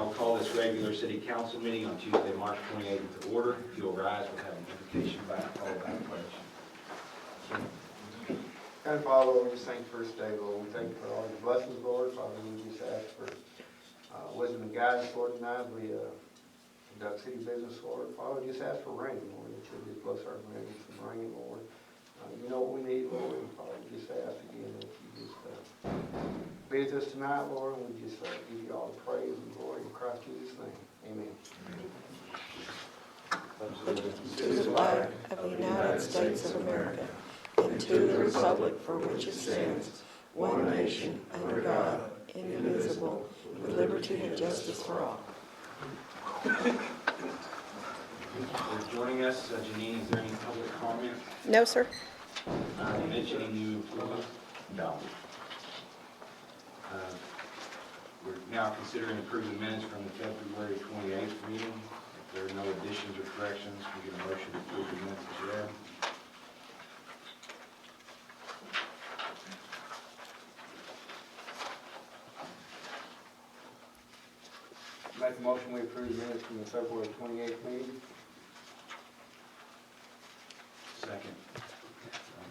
I'll call this regular city council meeting on Tuesday, March 28th to order. If you'll rise, we'll have an invocation by followed by a pledge. And Father, Lord, we just thank you for this day, Lord. We thank you for all your blessings, Lord. Father, we just ask for wisdom and guidance, Lord, tonight. We conduct city business, Lord. Father, we just ask for rain, Lord, that you just bless our rain, some rain, Lord. You know what we need, Lord. And Father, we just ask again that you just be with us tonight, Lord, and we just give you all the praise and glory in Christ Jesus' name. Amen. To the flag of the United States of America, and to the republic for which it stands, one nation, under God, indivisible, with liberty and justice for all. For joining us, Janine, is there any public comment? No, sir. Mentioning new employees? No. We're now considering approving minutes from the February 28th meeting. If there are no additions or corrections, we get a motion to approve the minutes as read. Make a motion, we approve the minutes from the February 28th meeting. Second.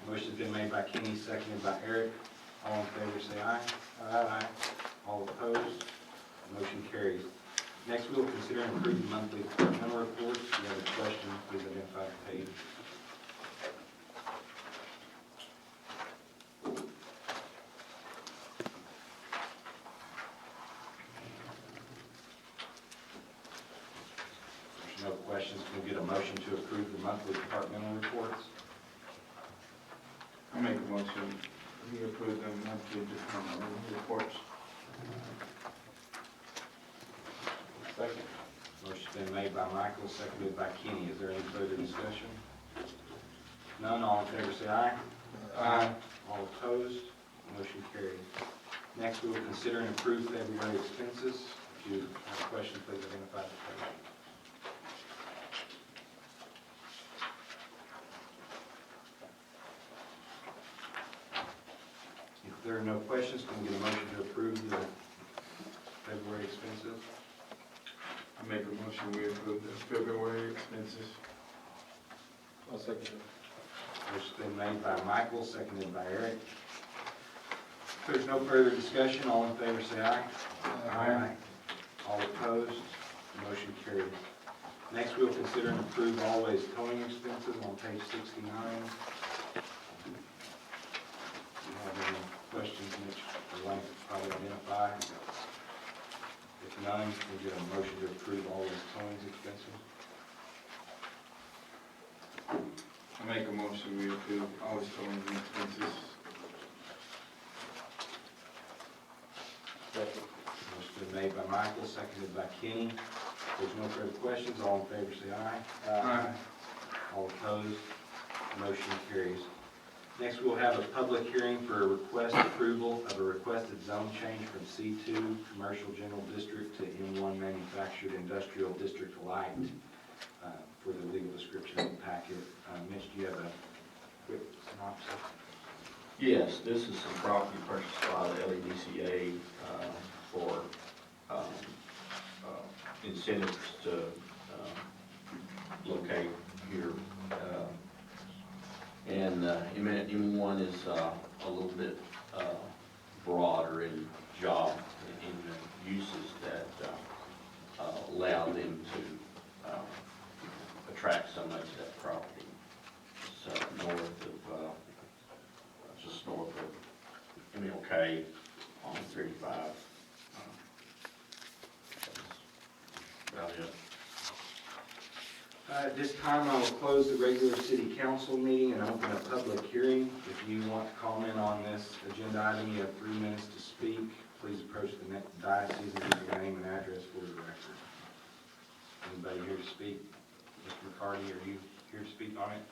Motion's been made by Kenny, seconded by Eric. All in favor say aye. Aye. All opposed? Motion carries. Next, we will consider and approve the monthly departmental reports. If you have a question, please identify the page. If there's no questions, can we get a motion to approve the monthly departmental reports? I make a motion, we approve the monthly departmental reports. Second. Motion's been made by Michael, seconded by Kenny. Is there any further discussion? None, all in favor say aye. Aye. All opposed? Motion carries. Next, we will consider and approve February expenses. If you have a question, please identify the page. If there are no questions, can we get a motion to approve the February expenses? I make a motion, we approve the February expenses. I'll second it. Motion's been made by Michael, seconded by Eric. If there's no further discussion, all in favor say aye. Aye. All opposed? Motion carries. Next, we will consider and approve always towing expenses on page 69. If you have any questions, Mitch, the link is probably identified. If none, we'll get a motion to approve all those towing expenses. I make a motion, we approve all the towing expenses. Second. Motion's been made by Michael, seconded by Kenny. If there's no further questions, all in favor say aye. Aye. All opposed? Motion carries. Next, we'll have a public hearing for a request approval of a requested zone change from C2 Commercial General District to M1 Manufactured Industrial District Light for the legal description of the packet. Mitch, do you have a quick synopsis? Yes, this is some property purchased by the LEDCA for incentives to locate here. And M1 is a little bit broader in job in the uses that allow them to attract so much of that property. It's north of, just north of MLK on 35. About it. At this time, I will close the regular city council meeting and open a public hearing. If you want to comment on this agenda item, you have 3 minutes to speak. Please approach the next diocese and give your name and address for the record. Anybody here to speak? Mr. McCarty, are you here to speak on it?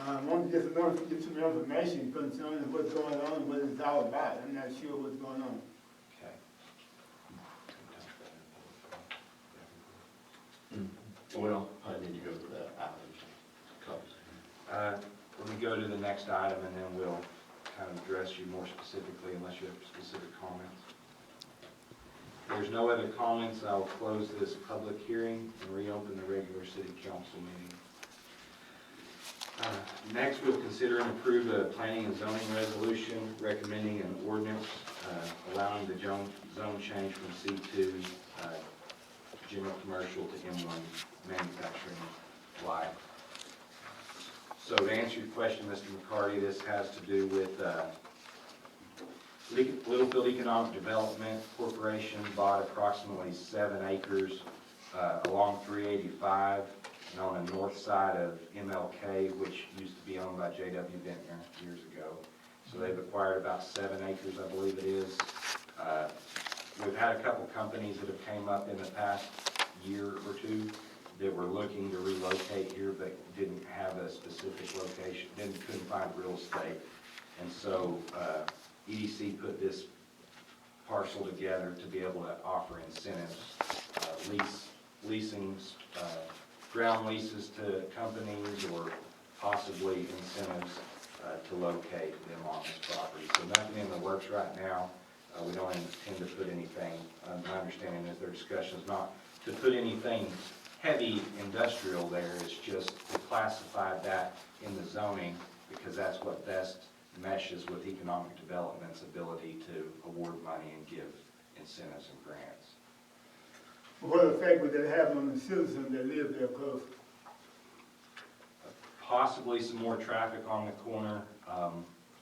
I want to get some information concerning what's going on and what it's all about. I'm not sure what's going on. Okay. Well, I need to go to that item. Let me go to the next item and then we'll kind of address you more specifically unless you have specific comments. there's no other comments, I will close this public hearing and reopen the regular city council meeting. Next, we'll consider and approve a planning and zoning resolution recommending an ordinance allowing the zone change from C2 general commercial to M1 manufacturing light. So to answer your question, Mr. McCarty, this has to do with Littlefield Economic Development Corporation bought approximately 7 acres along 385 and on the north side of MLK, which used to be owned by J.W. Bentner years ago. So they've acquired about 7 acres, I believe it is. We've had a couple companies that have came up in the past year or two that were looking to relocate here but didn't have a specific location, couldn't find real estate. And so EDC put this parcel together to be able to offer incentives, leasing, ground leases to companies, or possibly incentives to locate them on this property. So nothing in the works right now. We don't intend to put anything, my understanding is their discussion is not to put anything heavy industrial there. It's just to classify that in the zoning because that's what best meshes with economic development's ability to award money and give incentives and grants. What effect would that have on the citizens that live there close? Possibly some more traffic on the corner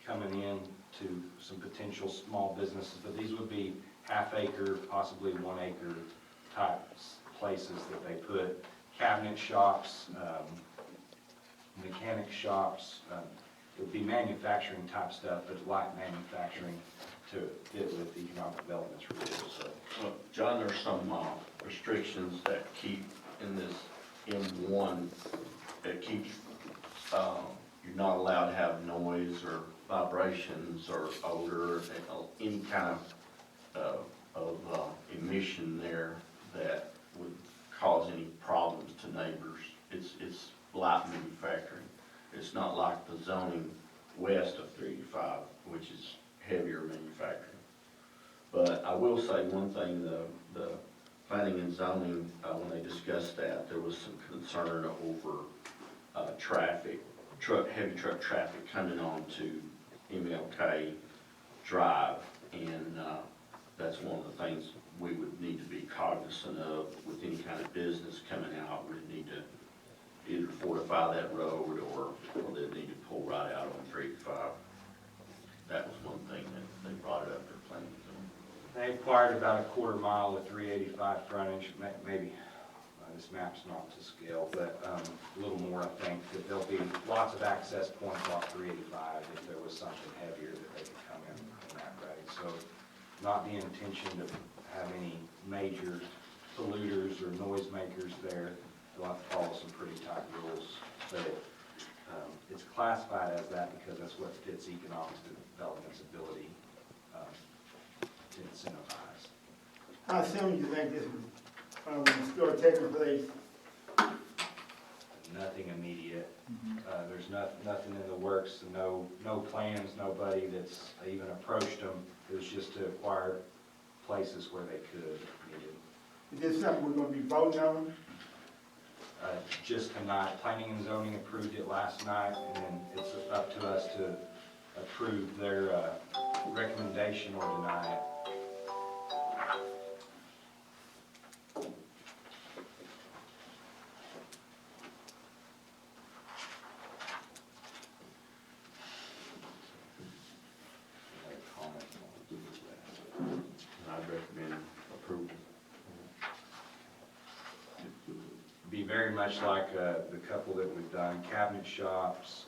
coming in to some potential small businesses, but these would be half-acre, possibly 1-acre type places that they put cabinet shops, mechanic shops. It would be manufacturing type stuff, but light manufacturing to fit with economic development's rules. So Well, John, there's some restrictions that keep in this M1 that keeps, you're not allowed to have noise or vibrations or odor, any kind of emission there that would cause any problems to neighbors. It's light manufacturing. It's not like the zoning west of 385, which is heavier manufacturing. But I will say one thing, the planning and zoning, when they discussed that, there was some concern over heavy truck traffic coming on to MLK Drive, and that's one of the things we would need to be cognizant of with any kind of business coming out. We'd need to either fortify that road or they'd need to pull right out on 385. That was one thing that they brought it up for planning. they acquired about a quarter mile of 385 frontage, maybe. This map's not to scale, but a little more, I think, that there'll be lots of access points off 385 if there was something heavier that they could come in that way. So not the intention to have any major polluters or noisemakers there. They'll have to follow some pretty tight rules. But it's classified as that because that's what fits economic development's ability to incentivize. How soon do you think this would start taking place? Nothing immediate. There's nothing in the works, no plans, nobody that's even approached them. It was just to acquire places where they could if needed. Is this something we're gonna be voting on? Just tonight, planning and zoning approved it last night, and then it's up to us to approve their recommendation or deny it. I'd recommend approval. Be very much like the couple that we've done, cabinet shops,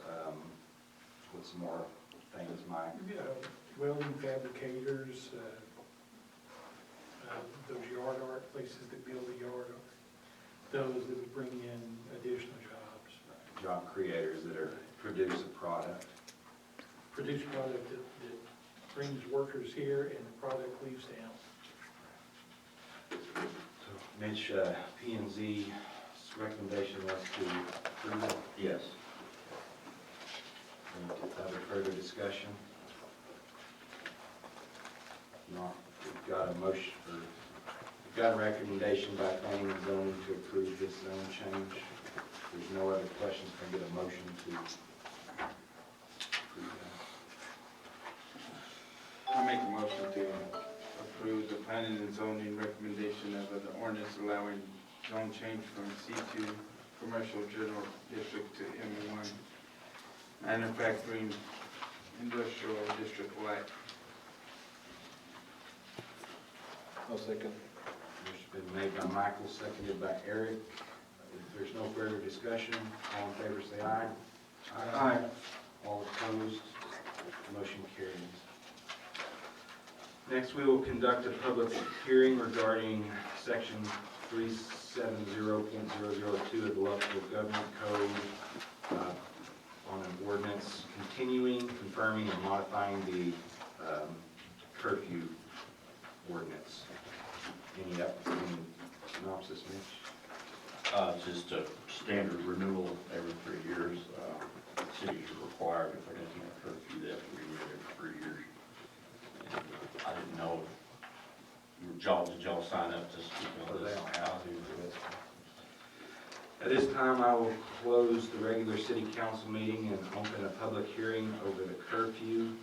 with some more things, Mike. Welding fabricators, those yard art places that build the yard art, those that would bring in additional jobs. Job creators that are produce a product. Produce product that brings workers here and the product leaves town. Mitch, P and Z's recommendation was to approve it. Yes. Any other further discussion? No, we've got a motion, or Got a recommendation by planning and zoning to approve this zone change. If there's no other questions, can I get a motion to approve that? I make a motion to approve the planning and zoning recommendation of the ordinance allowing zone change from C2 Commercial General District to M1 Manufacturing Industrial District Light. I'll second. Motion's been made by Michael, seconded by Eric. If there's no further discussion, all in favor say aye. Aye. All opposed, motion carries. Next, we will conduct a public hearing regarding section 370.002 of the Local Government Code on an ordinance continuing, confirming, and modifying the curfew ordinance. Any synopsis, Mitch? Just a standard renewal every 3 years. Cities are required, if they're going to keep a curfew, they have to renew it every 3 years. And I didn't know, did y'all sign up to speak on They this? don't have to for this. At this time, I will close the regular city council meeting and open a public hearing over the curfew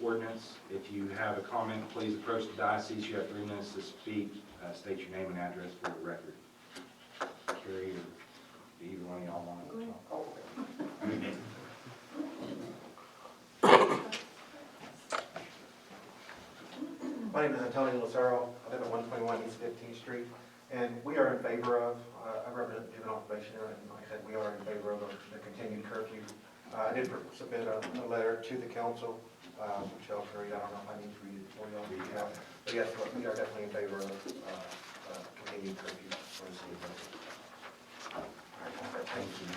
ordinance. If you have a comment, please approach the diocese. You have 3 minutes to speak. State your name and address for the record. Carrie, or either one of y'all want to talk? My name is Antonio Lucero. I live at 121 East 15th Street, and we are in favor of, I represent juvenile probation, and like I said, we are in favor of the continued curfew. I did submit a letter to the council, which I'll read. I don't know if I need to read it for y'all. Yeah. But yes, we are definitely in favor of continued curfew for the city of Brooklyn. Thank you.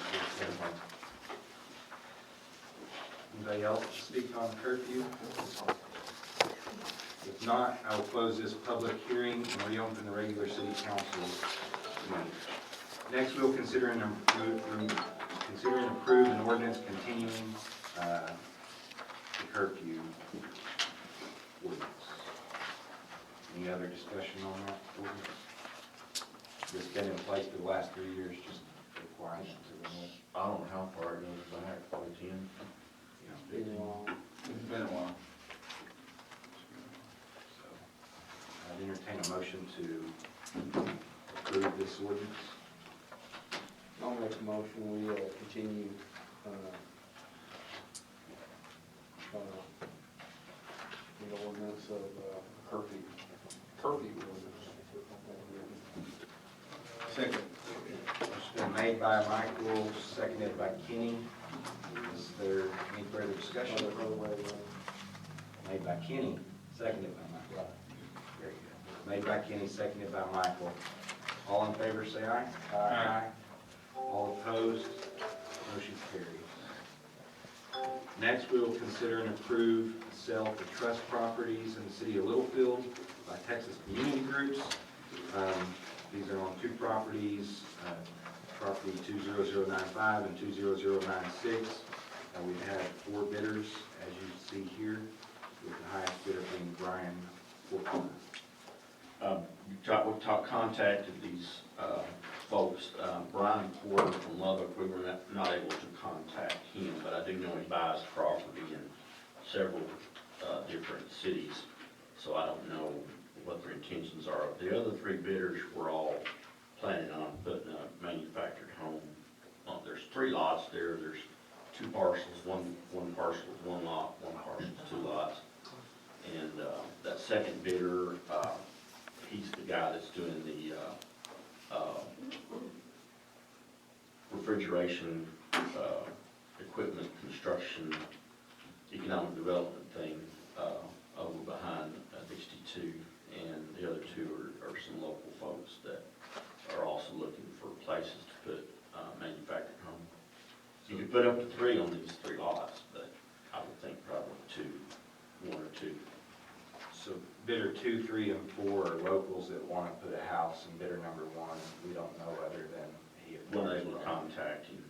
Anybody else speak on curfew? If not, I will close this public hearing and reopen the regular city council meeting. Next, we'll consider and approve an ordinance continuing the curfew ordinance. Any other discussion on that ordinance? It's been in place for the last 3 years, just requiring it to renew. I don't know how far it goes back, probably 10. It's been a while. So, I'd entertain a motion to approve this ordinance. I'll make a motion, we continue, the ordinance of curfew ordinance. Second. Motion's been made by Michael, seconded by Kenny. Is there any further discussion? Made by Kenny, seconded by Michael. Very good. Made by Kenny, seconded by Michael. All in favor, say aye. Aye. All opposed, motion carries. Next, we will consider and approve the sale for trust properties in the city of Littlefield by Texas Community Groups. These are on 2 properties, property 20095 and 20096. We've had 4 bidders, as you see here, with the highest bidder being Brian Fortune. We contacted these folks. Brian Porter from Lubbock, we were not able to contact him, but I do know he buys property in several different cities, so I don't know what their intentions are. The other 3 bidders were all planning on putting a manufactured home. There's 3 lots there. There's 2 parcels. One parcel is 1 lot, 1 parcel is 2 lots. And that second bidder, he's the guy that's doing the refrigeration, equipment, construction, economic development thing over behind 62. And the other 2 are some local folks that are also looking for places to put manufactured homes. You could put up to 3 on these 3 lots, but I would think probably 1 or 2. So bidder 2, 3, and 4 are locals that want to put a house, and bidder number 1, we don't know other than he. We're able to contact him,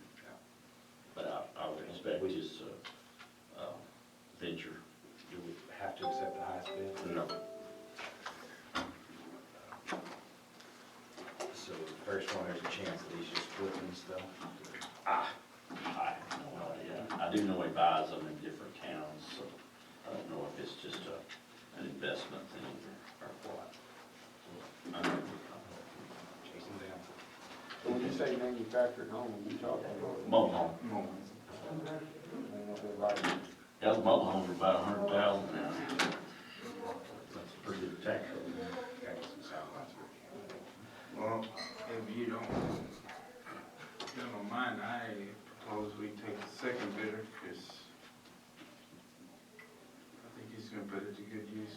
but I would expect his venture. Do we have to accept the highest bid? No. do know he buys them in different towns, so I don't know if it's just an investment thing or what. I don't know. Jason Down. When you say manufactured home, you talking about? Mobile home. Like, Yeah, the mobile homes are about 100,000 now. That's a pretty good tax rate. Well, if you don't mind, I propose we take the second bidder, because I think he's gonna put it to good use.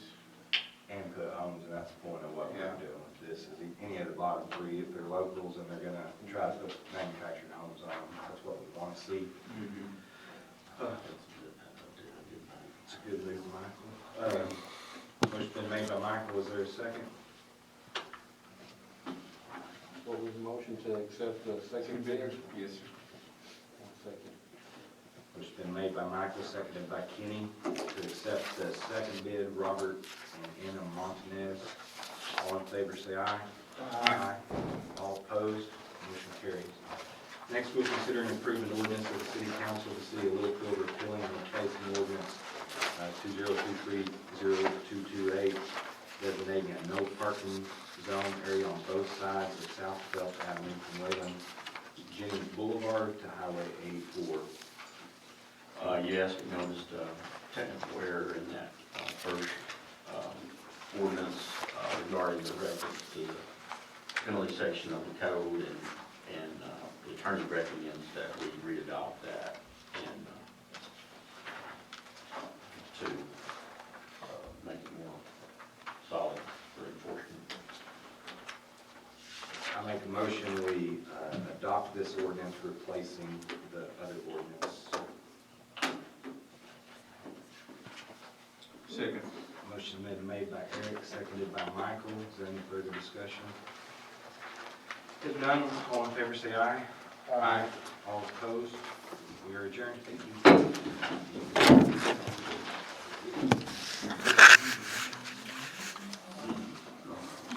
And put homes, and that's the point of what we're Yeah. doing with this, is any of the bottom three, if they're locals and they're gonna try to put manufactured homes on them, that's what we wanna see. It's a good move, Michael. Motion been made by Michael, is there a second? what was the motion to accept the second bidder? Yes, sir. Second. Motion been made by Michael, seconded by Kenny, to accept the second bid, Robert and Anna Montanez. All in favor, say aye. Aye. All opposed, motion carries. Next, we'll consider and approve an ordinance of the City Council of the City of Littlefield repealing and replacing ordinance 2023-0228, designating a no parking zone area on both sides of South Phelps Avenue from Wayland Jennings Boulevard to Highway 84. Yes, we noticed technical error in that first ordinance regarding the reference to the penalty section of the code, and the attorney recommends that we re-adopt that and to make it more solid for enforcement. I make a motion, we adopt this ordinance replacing the other ordinance. Second. Motion been made by Eric, seconded by Michael. Is there any further discussion? If none, all in favor say aye. Aye. All opposed? We are adjourned. Thank you.